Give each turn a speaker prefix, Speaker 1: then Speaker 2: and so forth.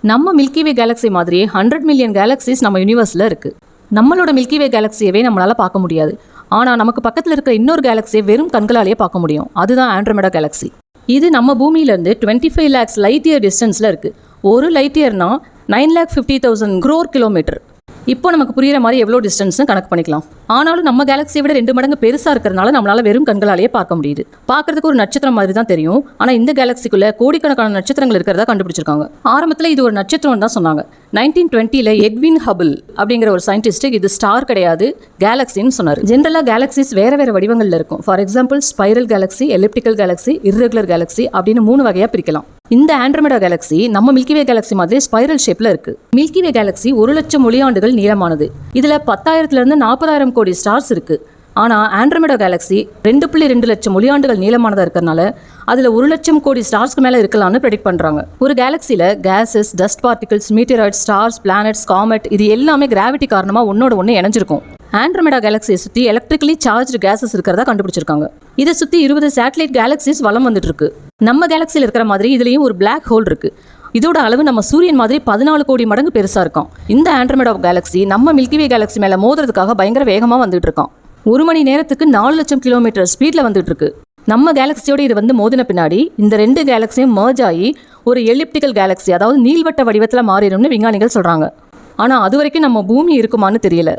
Speaker 1: நம்ம மில்கி வே கேலக்ஸி மாதிரியே 100 million galaxies நம்ம யூனிவர்ஸில் இருக்குது. நம்மளோட மில்கி வே கேலக்சியவே நம்மளால் பார்க்க முடியாது. ஆனால் நமக்கு பக்கத்தில் இருக்கிற இன்னொரு கேலக்சியை வெறும் கண்களாலேயே பார்க்க முடியும். அதுதான் ஆண்ட்ரோமெடா கேலக்சி. இது நம்ம பூமியிலேருந்து 25 lakhs லைட் இயர் டிஸ்டன்ஸில் இருக்குது. ஒரு லைட் இயர்னா 9,50,000 crore கிலோமீட்டர். இப்போ நமக்கு புரியுற மாதிரி எவ்வளோ டிஸ்டன்ஸ்னு கணக்கு பண்ணிக்கலாம். ஆனாலும் நம்ம கேலக்சியை விட 2 மடங்கு பெருசாக இருக்கிறதுனால நம்மளால் வெறும் கண்களாலேயே பார்க்க முடியுது. பார்க்கறதுக்கு ஒரு நட்சத்திரம் மாதிரி தான் தெரியும். ஆனால் இந்த கேலக்சிக்குள்ள கோடிக்கணக்கான நட்சத்திரங்கள் இருக்கிறதா கண்டுபிடிச்சிருக்காங்க. ஆரம்பத்தில் இது ஒரு நட்சத்திரம் தான் சொன்னாங்க. 1920 எட்வின் ஹபிள் அப்படிங்கிற ஒரு சயின்டிஸ்ட் இது ஸ்டார் கிடையாது கேலக்சின்னு சொன்னார். ஜென்ரலாக கேலக்சிஸ் வேற வடிவங்களில் இருக்கும். For example spiral Galaxy, elliptical Galaxy, irregular Galaxy அப்படின்னு 3 வகையாக பிரிக்கலாம். இந்த ஆண்ட்ரோமெடா கேலக்சி நம்ம மில்கி வே கேலக்சி மாதிரி ஸ்பைரல் ஷேப்ல இருக்கு. மில்கி வே கேலக்சி 1,00,000 ஒளியாண்டுகள் நீளமானது. இதுல 10,000 to 40,000 கோடி ஸ்டார்ஸ் இருக்கு. ஆனா ஆண்ட்ரோமெடா கேலக்சி 2.2 லட்சம் ஒளியாண்டுகள் நீளமானதா இருக்கிறதுனால அதுல 1,00,000 கோடி ஸ்டார்ஸ்க்கு மேல இருக்கலாம்னு ப்ரெடிக்ட் பண்றாங்க. ஒரு கேலக்சில gases, dust particles, meteoroids, stars, planets, comet இது எல்லாமே கிராவிட்டி காரணமா ஒன்னோட ஒன்று இணைஞ்சிருக்கும். ஆண்ட்ரோமெடா கேலக்சியை சுற்றி எலக்ட்ரிக்கலி சார்ஜ் கேசஸ் இருக்கிறதா கண்டுபிடிச்சிருக்காங்க. இதை சுற்றி 20 சேட்டலைட் கேலக்சிஸ் வலம் வந்துட்டு இருக்கு. நம்ம கேலக்சியில் இருக்கிற மாதிரி இதுலேயும் ஒரு பிளாக் ஹோல் இருக்கு. இதோட அளவு நம்ம சூரியன் மாதிரி 14 கோடி மடங்கு பெருசா இருக்கும். இந்த ஆண்ட்ரோமெடா கேலக்சி நம்ம மில்கி வே கேலக்சி மேல மோதுறதுக்காக பயங்கர வேகமா வந்துட்டு இருக்கோம். 1 மணி நேரத்துக்கு 4 லட்சம் கிலோமீட்டர் ஸ்பீட்ல வந்துட்டு இருக்கு. நம்ம கேலக்சியோட இது வந்து மோதின பின்னாடி இந்த 2 கேலக்சியும் மர்ஜ் ஆகி ஒரு எலிப்டிக்கல் கேலக்சி, அதாவது நீள்வட்ட வடிவத்தில் மாறிடும்னு விஞ்ஞானிகள் சொல்றாங்க. ஆனா அது வரைக்கும் நம்ம பூமி இருக்குமான்னு தெரியல.